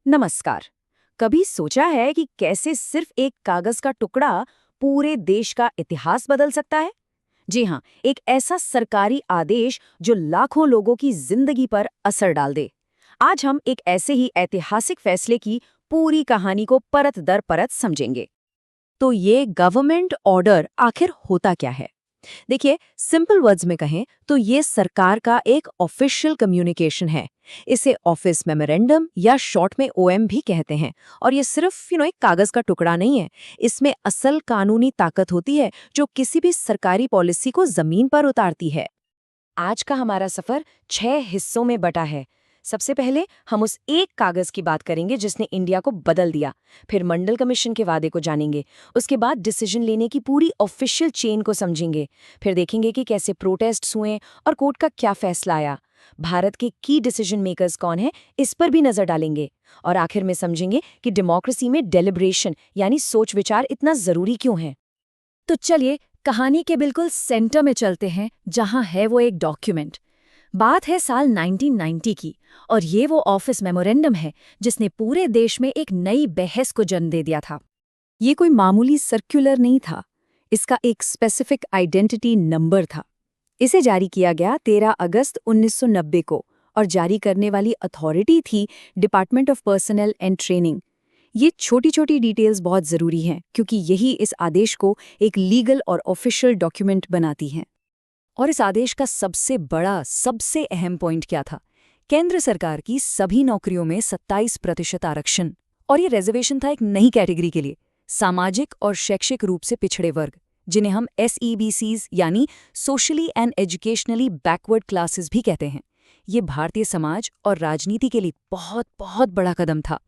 नमस्कार। कभी सोचा है कि कैसे सिर्फ एक कागज का टुकड़ा पूरे देश का इतिहास बदल सकता है? जी हाँ, एक ऐसा सरकारी आदेश जो लाखों लोगों की जिंदगी पर असर डाल दे। आज हम एक ऐसे ही ऐतिहासिक फैसले की पूरी कहानी को परत दर परत समझेंगे। तो ये गवर्नमेंट ऑर्डर आखिर होता क्या है? देखिए, सिंपल वर्ड्स में कहें तो ये सरकार का एक ऑफिशियल कम्युनिकेशन है। इसे ऑफिस मेमोरेंडम या शॉर्ट में ओएम भी कहते हैं। और ये सिर्फ एक कागज का टुकड़ा नहीं है। इसमें असल कानूनी ताकत होती है जो किसी भी सरकारी पॉलिसी को जमीन पर उतारती है। आज का हमारा सफर 6 हिस्सों में बटा है। सबसे पहले हम उस एक कागज की बात करेंगे जिसने इंडिया को बदल दिया। फिर मंडल कमीशन के वादे को जानेंगे। उसके बाद डिसीजन लेने की पूरी ऑफिशियल चेन को समझेंगे। फिर देखेंगे कि कैसे प्रोटेस्ट्स हुए और कोर्ट का क्या फैसला आया। भारत के की डिसीजन मेकर्स कौन है, इस पर भी नजर डालेंगे। और आखिर में समझेंगे कि डेमोक्रेसी में डेलिब्रेशन यानी सोच विचार इतना जरूरी क्यों है। तो चलिए कहानी के बिल्कुल सेंटर में चलते हैं, जहां है वो एक डॉक्यूमेंट। बात है साल 1990 की, और ये वो ऑफिस मेमोरेंडम है जिसने पूरे देश में एक नई बहस को जन्म दे दिया था। ये कोई मामूली सर्कुलर नहीं था, इसका एक स्पेसिफिक आइडेंटिटी नंबर था। इसे जारी किया गया 13 अगस्त 1990 को, और जारी करने वाली अथॉरिटी थी department of personal and training. ये छोटी छोटी डिटेल्स बहुत ज़रूरी हैं क्योंकि यही इस आदेश को एक लीगल और ऑफिशियल डॉक्यूमेंट बनाती हैं। और इस आदेश का सबसे बड़ा, सबसे अहम पॉइंट क्या था? केंद्र सरकार की सभी नौकरियों में 27% आरक्षण। और ये रिजर्वेशन था एक नई कैटेगरी के लिए, सामाजिक और शैक्षिक रूप से पिछड़े वर्ग, जिन्हें हम SEBCs यानी socially and educationally backward classes भी कहते हैं। ये भारतीय समाज और राजनीति के लिए बहुत बहुत बड़ा कदम था।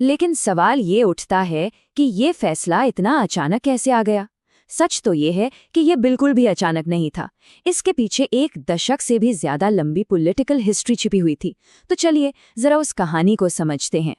लेकिन सवाल ये उठता है कि ये फैसला इतना अचानक कैसे आ गया? सच तो ये है कि ये बिल्कुल भी अचानक नहीं था। इसके पीछे एक दशक से भी ज्यादा लंबी पॉलिटिकल हिस्ट्री छिपी हुई थी। तो चलिए जरा उस कहानी को समझते हैं।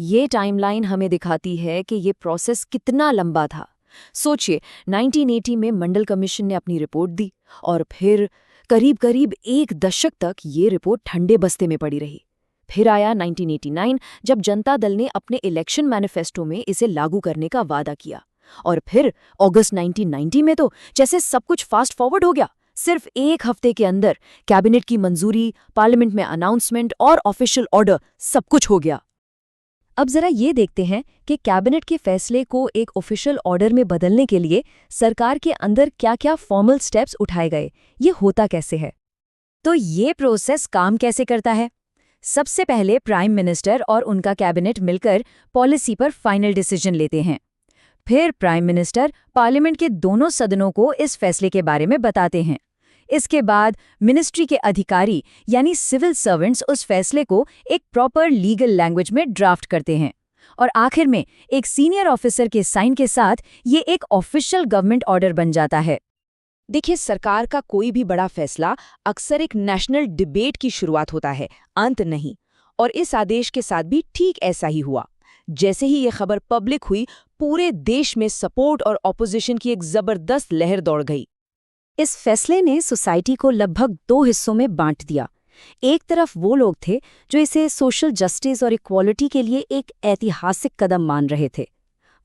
ये टाइमलाइन हमें दिखाती है कि ये प्रोसेस कितना लंबा था। सोचिए, 1980 में मंडल कमीशन ने अपनी रिपोर्ट दी, और फिर करीब करीब एक दशक तक ये रिपोर्ट ठंडे बस्ते में पड़ी रही। फिर आया 1989, जब जनता दल ने अपने इलेक्शन मैनिफेस्टो में इसे लागू करने का वादा किया। और फिर अगस्त 1990 में तो जैसे सब कुछ फास्ट फॉरवर्ड हो गया। सिर्फ एक हफ्ते के अंदर कैबिनेट की मंजूरी, पार्लियामेंट में अनाउंसमेंट और ऑफिशियल ऑर्डर, सब कुछ हो गया। अब जरा ये देखते हैं कि कैबिनेट के फैसले को एक ऑफिशियल ऑर्डर में बदलने के लिए सरकार के अंदर क्या-क्या फॉर्मल स्टेप्स उठाए गए, ये होता कैसे है। तो ये प्रोसेस काम कैसे करता है? सबसे पहले प्राइम मिनिस्टर और उनका कैबिनेट मिलकर पॉलिसी पर फाइनल डिसीजन लेते हैं। फिर प्राइम मिनिस्टर पार्लियामेंट के दोनों सदनों को इस फैसले के बारे में बताते हैं। इसके बाद मिनिस्ट्री के अधिकारी यानी सिविल सर्वेंट्स उस फैसले को एक प्रॉपर लीगल लैंग्वेज में ड्राफ्ट करते हैं। और आखिर में एक सीनियर ऑफिसर के साइन के साथ ये एक ऑफिशियल गवर्नमेंट ऑर्डर बन जाता है। देखिए, सरकार का कोई भी बड़ा फैसला अक्सर एक नेशनल डिबेट की शुरुआत होता है, अंत नहीं। और इस आदेश के साथ भी ठीक ऐसा ही हुआ। जैसे ही ये खबर पब्लिक हुई, पूरे देश में सपोर्ट और ऑपोजिशन की एक जबरदस्त लहर दौड़ गई। इस फैसले ने सोसाइटी को लगभग 2 हिस्सों में बांट दिया। एक तरफ वो लोग थे जो इसे सोशल जस्टिस और इक्वालिटी के लिए एक ऐतिहासिक कदम मान रहे थे।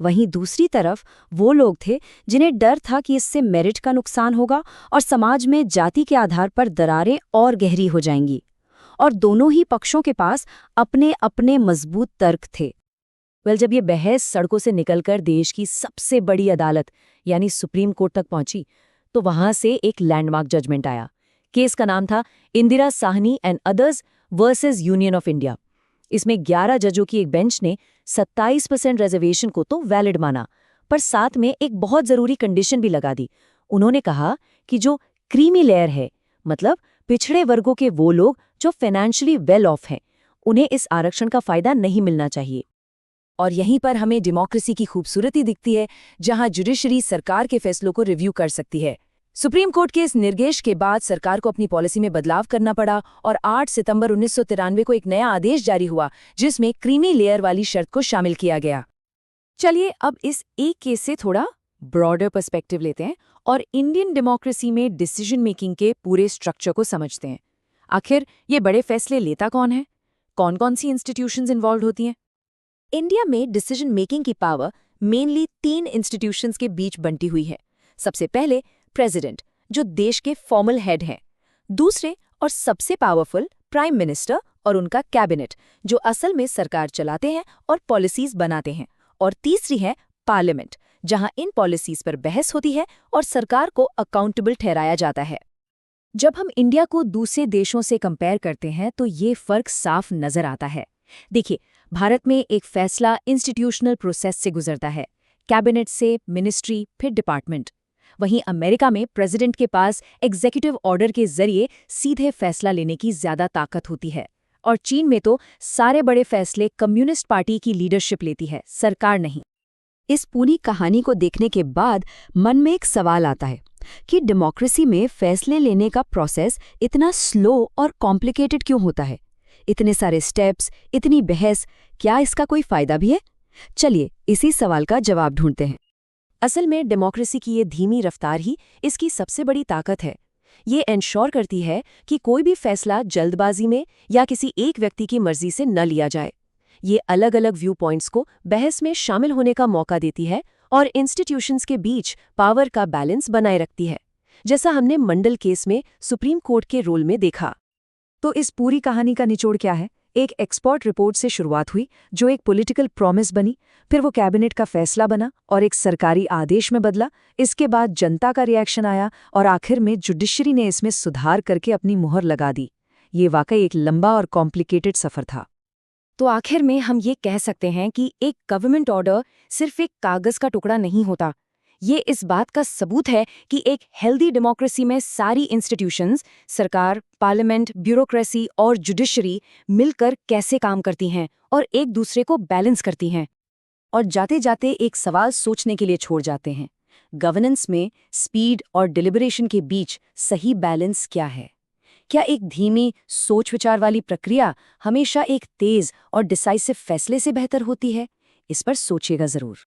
वहीं दूसरी तरफ वो लोग थे जिन्हें डर था कि इससे मेरिट का नुकसान होगा और समाज में जाति के आधार पर दरारें और गहरी हो जाएंगी। और दोनों ही पक्षों के पास अपने अपने मजबूत तर्क थे। जब ये बहस सड़कों से निकलकर देश की सबसे बड़ी अदालत यानी सुप्रीम कोर्ट तक पहुंची, तो वहां से एक लैंडमार्क जजमेंट आया। केस का नाम था Indira Sahni and others versus union of India. इसमें 11 जजों की एक बेंच ने 27% रिजर्वेशन को तो वैलिड माना, पर साथ में एक बहुत जरूरी कंडीशन भी लगा दी। उन्होंने कहा कि जो क्रीमी लेयर है, मतलब पिछड़े वर्गों के वो लोग जो फाइनेंशियली वेल ऑफ हैं, उन्हें इस आरक्षण का फायदा नहीं मिलना चाहिए। और यहीं पर हमें डेमोक्रेसी की खूबसूरती दिखती है, जहां जुडिशरी सरकार के फैसलों को रिव्यू कर सकती है। सुप्रीम कोर्ट के इस निर्देश के बाद सरकार को अपनी पॉलिसी में बदलाव करना पड़ा, और 8 सितंबर 1993 को एक नया आदेश जारी हुआ जिसमें क्रीमी लेयर वाली शर्त को शामिल किया गया। चलिए अब इस एक केस से थोड़ा ब्रॉडर पर्सपेक्टिव लेते हैं और इंडियन डेमोक्रेसी में डिसीजन मेकिंग के पूरे स्ट्रक्चर को समझते हैं। आखिर ये बड़े फैसले लेता कौन है? कौन कौन सी इंस्टीट्यूशंस इन्वॉल्व होती हैं? इंडिया में डिसीजन मेकिंग की पावर मेनली 3 इंस्टीट्यूशंस के बीच बंटी हुई है। सबसे पहले प्रेसिडेंट, जो देश के फॉर्मल हेड हैं। दूसरे और सबसे पावरफुल प्राइम मिनिस्टर और उनका कैबिनेट, जो असल में सरकार चलाते हैं और पॉलिसीज बनाते हैं। और तीसरी है पार्लियामेंट, जहां इन पॉलिसीज पर बहस होती है और सरकार को अकाउंटेबल ठहराया जाता है। जब हम इंडिया को दूसरे देशों से कंपेयर करते हैं तो ये फर्क साफ नजर आता है। देखिए, भारत में एक फैसला इंस्टीट्यूशनल प्रोसेस से गुजरता है, कैबिनेट से मिनिस्ट्री फिर डिपार्टमेंट। वहीं अमेरिका में प्रेसिडेंट के पास एग्जीक्यूटिव ऑर्डर के जरिए सीधे फैसला लेने की ज्यादा ताकत होती है। और चीन में तो सारे बड़े फैसले कम्युनिस्ट पार्टी की लीडरशिप लेती है, सरकार नहीं। इस पूरी कहानी को देखने के बाद मन में एक सवाल आता है कि डेमोक्रेसी में फैसले लेने का प्रोसेस इतना स्लो और कॉम्प्लिकेटेड क्यों होता है? इतने सारे स्टेप्स, इतनी बहस, क्या इसका कोई फायदा भी है? चलिए इसी सवाल का जवाब ढूंढते हैं। असल में डेमोक्रेसी की ये धीमी रफ्तार ही इसकी सबसे बड़ी ताकत है। ये एंश्योर करती है कि कोई भी फैसला जल्दबाजी में या किसी एक व्यक्ति की मर्जी से न लिया जाए। ये अलग अलग व्यू पॉइंट्स को बहस में शामिल होने का मौका देती है और इंस्टीट्यूशंस के बीच पावर का बैलेंस बनाए रखती है, जैसा हमने मंडल केस में सुप्रीम कोर्ट के रोल में देखा। तो इस पूरी कहानी का निचोड़ क्या है? एक एक्सपर्ट रिपोर्ट से शुरुआत हुई, जो एक पॉलिटिकल प्रॉमिस बनी, फिर वो कैबिनेट का फैसला बना और एक सरकारी आदेश में बदला। इसके बाद जनता का रिएक्शन आया और आखिर में जुडिशरी ने इसमें सुधार करके अपनी मुहर लगा दी। ये वाकई एक लंबा और कॉम्प्लिकेटेड सफर था। तो आखिर में हम ये कह सकते हैं कि एक गवर्नमेंट ऑर्डर सिर्फ एक कागज का टुकड़ा नहीं होता। ये इस बात का सबूत है कि एक हेल्दी डेमोक्रेसी में सारी इंस्टीट्यूशंस, सरकार, पार्लियामेंट, ब्यूरोक्रेसी और जुडिशरी मिलकर कैसे काम करती हैं और एक दूसरे को बैलेंस करती हैं। और जाते जाते एक सवाल सोचने के लिए छोड़ जाते हैं, गवर्नेंस में स्पीड और डिलिबरेशन के बीच सही बैलेंस क्या है? क्या एक धीमी सोच विचार वाली प्रक्रिया हमेशा एक तेज और डिसाइसिव फैसले से बेहतर होती है? इस पर सोचिएगा जरूर।